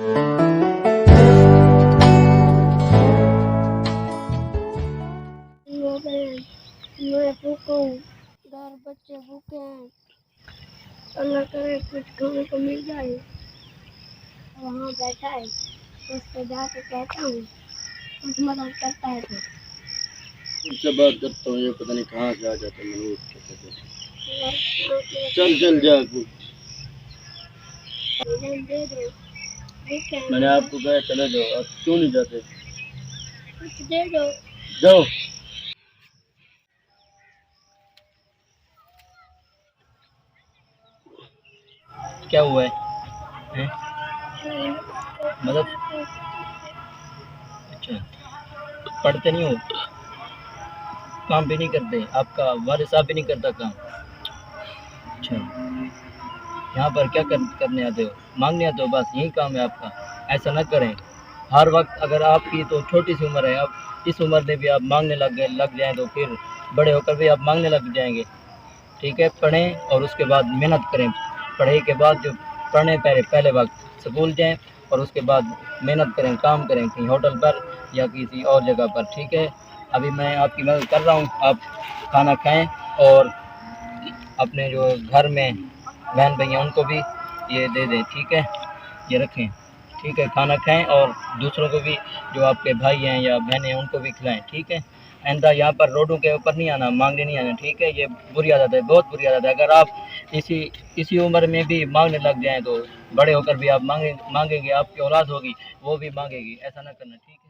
मैं भूखा हूँ, घर बच्चे भूखे हैं। अल्लाह करे कुछ खाने को मिल जाए। वहाँ बैठा है, उस पर जाके कहता हूँ कुछ मदद करता है तो। उनसे बात करता हूँ, ये पता नहीं कहाँ से आ जाते हैं। चल चल जा, दे दो, मैंने आपको कहा चले जाओ, आप क्यों नहीं जाते? कुछ दे दो। जाओ। क्या हुआ है? मतलब अच्छा, पढ़ते नहीं हो, काम भी नहीं करते, आपका वालिद साहब भी नहीं करता काम? अच्छा, यहाँ पर क्या करने आते हो? मांगने आते हो, बस यही काम है आपका? ऐसा न करें, हर वक्त अगर आपकी तो छोटी सी उम्र है, अब इस उम्र में भी आप मांगने लग जाएं तो फिर बड़े होकर भी आप मांगने लग जाएंगे। ठीक है, पढ़ें और उसके बाद मेहनत करें। पढ़ाई के बाद जो पढ़ने पहले वक्त स्कूल जाएं और उसके बाद मेहनत करें, काम करें कहीं होटल पर या किसी और जगह पर। ठीक है, अभी मैं आपकी मदद कर रहा हूँ, आप खाना खाएं और अपने जो घर में बहन भाई हैं उनको भी ये दे दें। ठीक है, ये रखें। ठीक है, खाना खाएं और दूसरों को भी, जो आपके भाई हैं या बहनें हैं उनको भी खिलाएं। ठीक है, आइंदा यहाँ पर रोडों के ऊपर नहीं आना, मांगने नहीं आना। ठीक है, ये बुरी आदत है, बहुत बुरी आदत है। अगर आप इसी उम्र में भी मांगने लग जाएं तो बड़े होकर भी आप मांगेंगे, आपकी औलाद होगी वो भी मांगेगी। ऐसा ना करना। ठीक है।